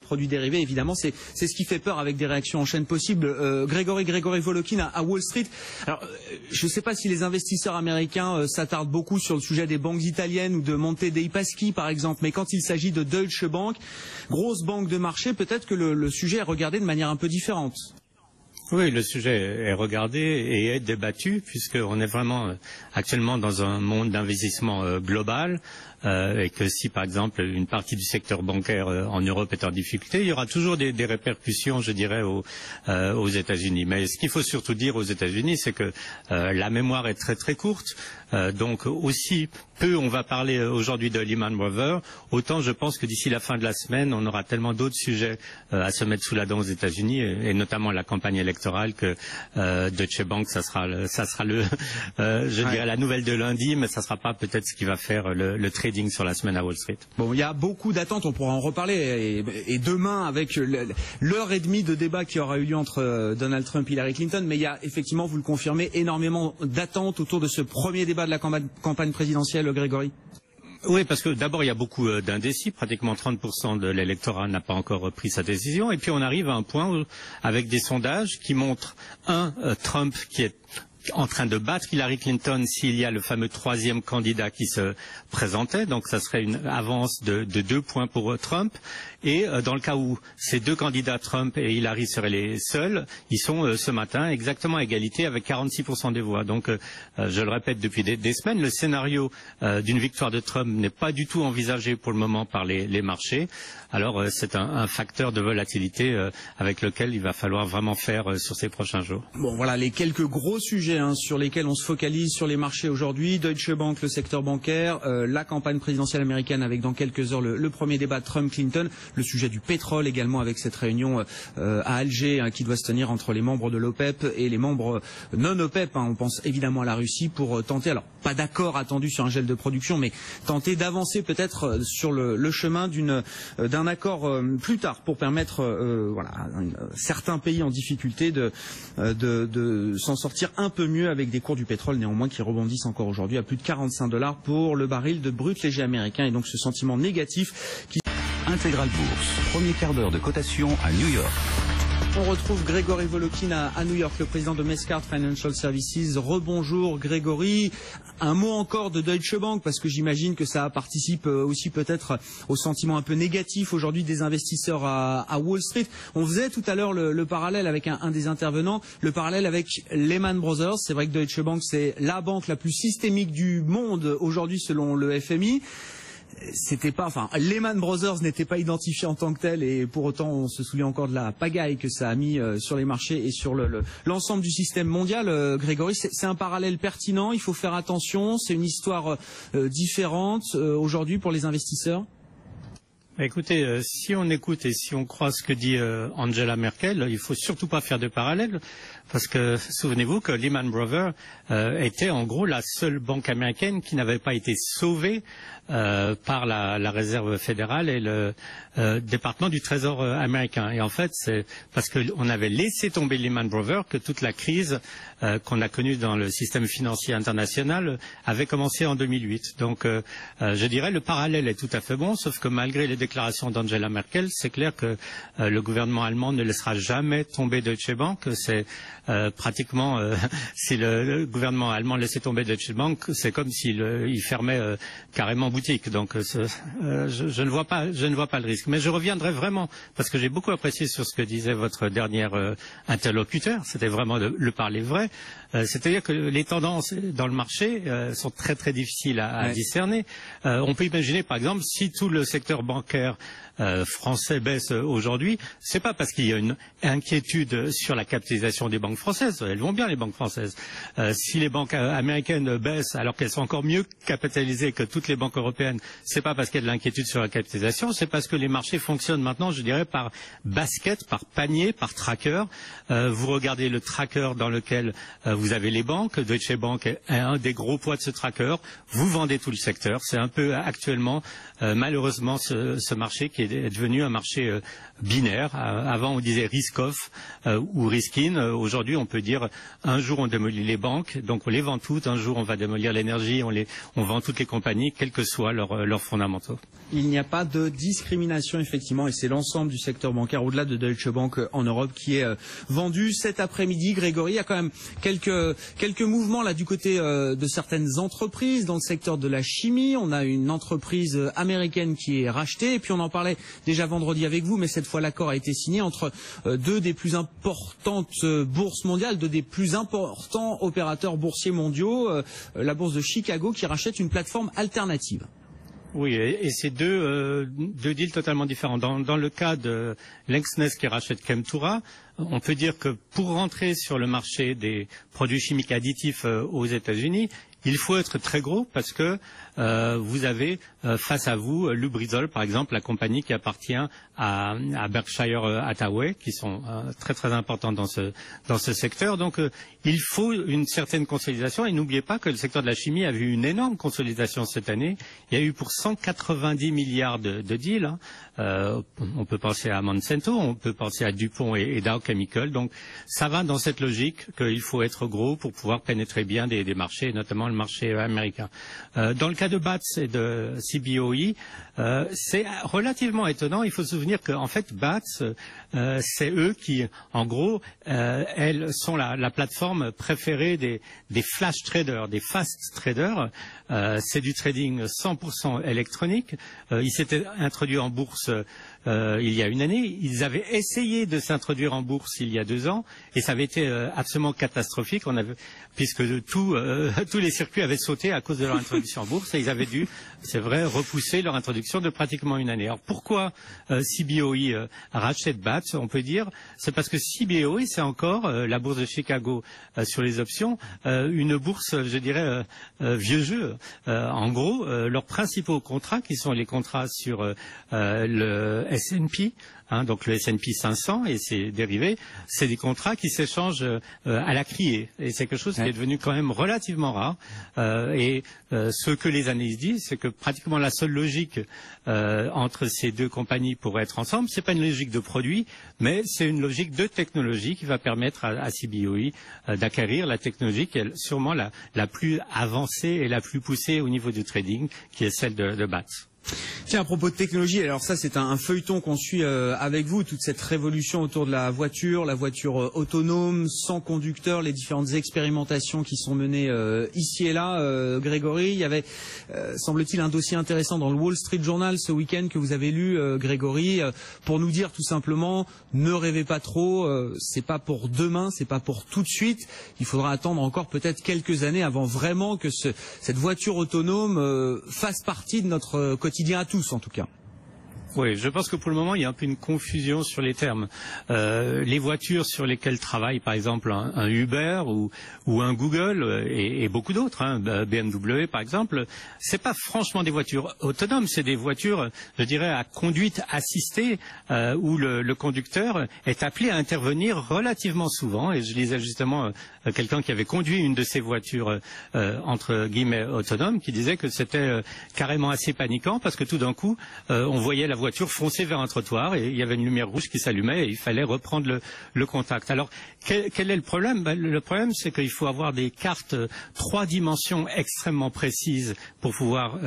produits dérivés. Évidemment, c'est ce qui fait peur avec des réactions en chaîne possibles. Grégory Volokhin à Wall Street. Alors, je ne sais pas si les investisseurs américains s'attardent beaucoup sur le sujet des banques italiennes ou de Monte dei Paschi, par exemple, mais quand il s'agit de Deutsche Bank, grosse banque de marché, peut-être que le sujet est regardé de manière un peu différente. Oui, le sujet est regardé et est débattu puisqu'on est vraiment actuellement dans un monde d'investissement global et que si par exemple une partie du secteur bancaire en Europe est en difficulté, il y aura toujours des répercussions, je dirais, aux États-Unis. Mais ce qu'il faut surtout dire aux États-Unis, c'est que la mémoire est très très courte. Donc aussi peu on va parler aujourd'hui de Lehman Brothers, autant je pense que d'ici la fin de la semaine, on aura tellement d'autres sujets à se mettre sous la dent aux États-Unis et notamment la campagne électorale que Deutsche Bank, ça sera je dirais la nouvelle de lundi, mais ça sera pas peut-être ce qui va faire le trading sur la semaine à Wall Street. Bon, il y a beaucoup d'attentes, on pourra en reparler et demain avec l'heure et demie de débat qui aura eu lieu entre Donald Trump et Hillary Clinton, mais il y a effectivement, vous le confirmez, énormément d'attentes autour de ce premier débat de la campagne présidentielle, Grégory. Oui, parce que d'abord il y a beaucoup d'indécis, pratiquement 30% de l'électorat n'a pas encore pris sa décision, et puis on arrive à un point où, avec des sondages qui montrent Trump qui est en train de battre Hillary Clinton s'il y a le fameux troisième candidat qui se présentait, donc ça serait une avance de 2 points pour Trump. Et dans le cas où ces deux candidats, Trump et Hillary, seraient les seuls, ils sont ce matin exactement à égalité avec 46% des voix. Donc, je le répète depuis des semaines, le scénario d'une victoire de Trump n'est pas du tout envisagé pour le moment par les marchés. Alors, c'est un facteur de volatilité avec lequel il va falloir vraiment faire sur ces prochains jours. Bon, voilà les quelques gros sujets sur lesquels on se focalise sur les marchés aujourd'hui. Deutsche Bank, le secteur bancaire, la campagne présidentielle américaine avec dans quelques heures le premier débat Trump-Clinton. Le sujet du pétrole également avec cette réunion à Alger qui doit se tenir entre les membres de l'OPEP et les membres non OPEP. On pense évidemment à la Russie pour tenter, alors pas d'accord attendu sur un gel de production, mais tenter d'avancer peut-être sur le chemin d'un accord plus tard pour permettre à certains pays en difficulté de s'en sortir un peu mieux avec des cours du pétrole néanmoins qui rebondissent encore aujourd'hui à plus de $45 pour le baril de brut léger américain et donc ce sentiment négatif qui... Intégral Bourse, premier quart d'heure de cotation à New York. On retrouve Grégory Volokhin à New York, le président de Mescart Financial Services. Rebonjour Grégory. Un mot encore de Deutsche Bank, parce que j'imagine que ça participe aussi peut-être au sentiment un peu négatif aujourd'hui des investisseurs à Wall Street. On faisait tout à l'heure le parallèle avec un des intervenants, le parallèle avec Lehman Brothers. C'est vrai que Deutsche Bank, c'est la banque la plus systémique du monde aujourd'hui selon le FMI. Lehman Brothers n'était pas identifié en tant que tel et pour autant on se souvient encore de la pagaille que ça a mis sur les marchés et sur l'ensemble du système mondial. Grégory, c'est un parallèle pertinent, il faut faire attention, c'est une histoire différente aujourd'hui pour les investisseurs. Écoutez, si on écoute et si on croit ce que dit Angela Merkel, il faut surtout pas faire de parallèle, parce que souvenez-vous que Lehman Brothers était en gros la seule banque américaine qui n'avait pas été sauvée par la Réserve fédérale et le département du Trésor américain. Et en fait, c'est parce qu'on avait laissé tomber Lehman Brothers que toute la crise qu'on a connue dans le système financier international avait commencé en 2008. Donc, je dirais le parallèle est tout à fait bon, sauf que malgré les déclarations d'Angela Merkel, c'est clair que le gouvernement allemand ne laissera jamais tomber Deutsche Bank. C'est pratiquement, si le gouvernement allemand laissait tomber Deutsche Bank, c'est comme s'il fermait carrément boutique. Donc, je ne vois pas le risque. Mais je reviendrai vraiment, parce que j'ai beaucoup apprécié sur ce que disait votre dernier interlocuteur. C'était vraiment le parler vrai. C'est-à-dire que les tendances dans le marché sont très très difficiles à discerner. On peut imaginer, par exemple, si tout le secteur bancaire français baisse aujourd'hui, c'est pas parce qu'il y a une inquiétude sur la capitalisation des banques françaises. Elles vont bien, les banques françaises. Si les banques américaines baissent alors qu'elles sont encore mieux capitalisées que toutes les banques européennes, c'est pas parce qu'il y a de l'inquiétude sur la capitalisation, c'est parce que les marchés fonctionnent maintenant, je dirais, par basket, par panier, par tracker. Vous regardez le tracker dans lequel vous avez les banques. Deutsche Bank est un des gros poids de ce tracker. Vous vendez tout le secteur. C'est un peu actuellement, malheureusement, ce marché qui est est devenu un marché binaire. Avant, on disait risk-off ou risk-in. Aujourd'hui, on peut dire un jour on démolit les banques, donc on les vend toutes. Un jour, on va démolir l'énergie, on vend toutes les compagnies, quels que soient leurs fondamentaux. Il n'y a pas de discrimination, effectivement, et c'est l'ensemble du secteur bancaire, au-delà de Deutsche Bank en Europe, qui est vendu cet après-midi. Grégory, il y a quand même quelques mouvements là du côté de certaines entreprises dans le secteur de la chimie. On a une entreprise américaine qui est rachetée, et puis on en parlait déjà vendredi avec vous, mais cette fois l'accord a été signé entre deux des plus importantes bourses mondiales, deux des plus importants opérateurs boursiers mondiaux, la bourse de Chicago qui rachète une plateforme alternative. Oui, et c'est deux deals totalement différents. Dans le cas de Lanxess qui rachète Chemtura, on peut dire que pour rentrer sur le marché des produits chimiques additifs aux États-Unis, il faut être très gros parce que vous avez face à vous Lubrizol, par exemple, la compagnie qui appartient à Berkshire Hathaway, qui sont très très importants dans ce secteur. Donc il faut une certaine consolidation. Et n'oubliez pas que le secteur de la chimie a vu une énorme consolidation cette année. Il y a eu pour 190 milliards de deals. On peut penser à Monsanto, on peut penser à DuPont et Dow Chemical. Donc ça va dans cette logique qu'il faut être gros pour pouvoir pénétrer bien des marchés, notamment le marché américain. Dans le cas de BATS et de CBOE, c'est relativement étonnant. Il faut se souvenir qu'en fait BATS, c'est eux qui, en gros, elles sont la plateforme préférée des flash traders, des fast traders. C'est du trading 100% électronique. Ils s'étaient introduits en bourse il y a une année. Ils avaient essayé de s'introduire en bourse il y a 2 ans et ça avait été absolument catastrophique. Puisque tous les circuits avaient sauté à cause de leur introduction en bourse et ils avaient dû, c'est vrai, repousser leur introduction de pratiquement une année. Alors pourquoi CBOE rachète BATS? On peut dire c'est parce que CBOE, c'est encore la bourse de Chicago sur les options, une bourse, je dirais, vieux jeu. En gros, leurs principaux contrats, qui sont les contrats sur le S&P, donc le S&P 500 et ses dérivés, c'est des contrats qui s'échangent à la criée. Et c'est quelque chose qui est devenu quand même relativement rare. Ce que les analystes disent, c'est que pratiquement la seule logique entre ces deux compagnies pour être ensemble, c'est pas une logique de produit, mais c'est une logique de technologie qui va permettre à CBOE d'acquérir la technologie qui est sûrement la plus avancée et la plus poussée au niveau du trading, qui est celle de BATS. Tiens, à propos de technologie, alors ça c'est un feuilleton qu'on suit avec vous, toute cette révolution autour de la voiture autonome, sans conducteur, les différentes expérimentations qui sont menées ici et là. Grégory, il y avait, semble-t-il, un dossier intéressant dans le Wall Street Journal ce week-end que vous avez lu, Grégory, pour nous dire tout simplement, ne rêvez pas trop, c'est pas pour demain, c'est pas pour tout de suite, il faudra attendre encore peut-être quelques années avant vraiment que cette voiture autonome fasse partie de notre quotidien à tous en tout cas. Oui, je pense que pour le moment, il y a un peu une confusion sur les termes. Les voitures sur lesquelles travaille, par exemple, un Uber ou un Google et beaucoup d'autres, BMW par exemple, c'est pas franchement des voitures autonomes, c'est des voitures, je dirais, à conduite assistée, où le conducteur est appelé à intervenir relativement souvent. Et je lisais justement quelqu'un qui avait conduit une de ces voitures entre guillemets autonomes, qui disait que c'était carrément assez paniquant parce que tout d'un coup, on voyait la voiture foncer vers un trottoir et il y avait une lumière rouge qui s'allumait et il fallait reprendre le contact. Alors, quel est le problème? Le problème, c'est qu'il faut avoir des cartes 3 dimensions extrêmement précises pour pouvoir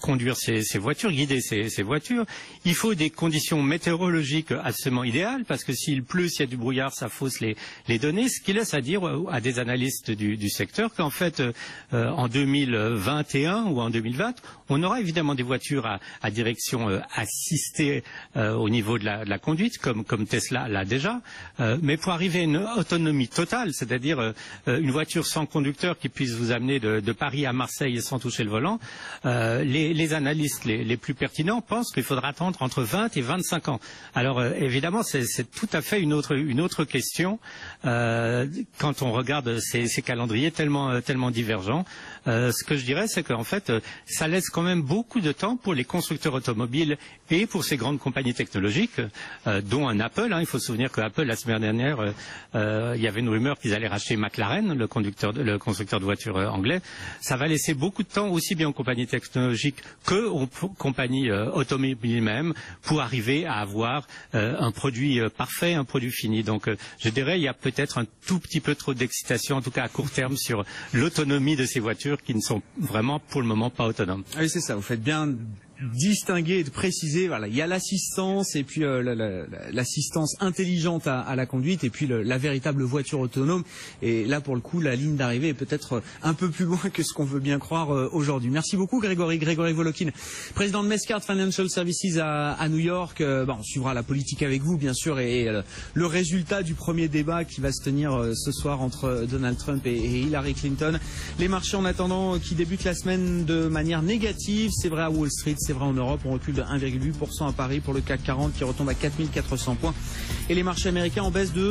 conduire ces voitures, guider ces voitures. Il faut des conditions météorologiques absolument idéales, parce que s'il pleut, s'il y a du brouillard, ça fausse les données, ce qui laisse à dire à des analystes du secteur qu'en fait, en 2021 ou en 2020, on aura évidemment des voitures à direction assistée au niveau de la conduite, comme Tesla l'a déjà, mais pour arriver à une autonomie totale, c'est-à-dire une voiture sans conducteur qui puisse vous amener de Paris à Marseille sans toucher le volant, les analystes les plus pertinents pensent qu'il faudra attendre entre 20 et 25 ans. Alors évidemment, c'est tout à fait une autre question quand on regarde ces calendriers tellement divergents. Ce que je dirais, c'est qu'en fait, ça laisse quand même beaucoup de temps pour les constructeurs automobiles et pour ces grandes compagnies technologiques, dont un Apple. Il faut se souvenir que Apple, la semaine dernière, il y avait une rumeur qu'ils allaient racheter McLaren, le constructeur de voitures anglais. Ça va laisser beaucoup de temps aussi bien aux compagnies technologiques que aux compagnies automobiles même pour arriver à avoir un produit parfait, un produit fini. Donc je dirais il y a peut-être un tout petit peu trop d'excitation, en tout cas à court terme, sur l'autonomie de ces voitures qui ne sont vraiment pour le moment pas autonomes. Oui, c'est ça, vous faites bien distinguer et de préciser, voilà, il y a l'assistance et puis l'assistance intelligente à la conduite et puis la véritable voiture autonome. Et là, pour le coup, la ligne d'arrivée est peut-être un peu plus loin que ce qu'on veut bien croire aujourd'hui. Merci beaucoup, Grégory Volokin, président de Mescard Financial Services à New York. On suivra la politique avec vous, bien sûr, et le résultat du premier débat qui va se tenir ce soir entre Donald Trump et Hillary Clinton. Les marchés, en attendant, qui débutent la semaine de manière négative. C'est vrai à Wall Street, c'est vrai en Europe, on recule de 1,8% à Paris pour le CAC 40 qui retombe à 4400 points. Et les marchés américains en baisse de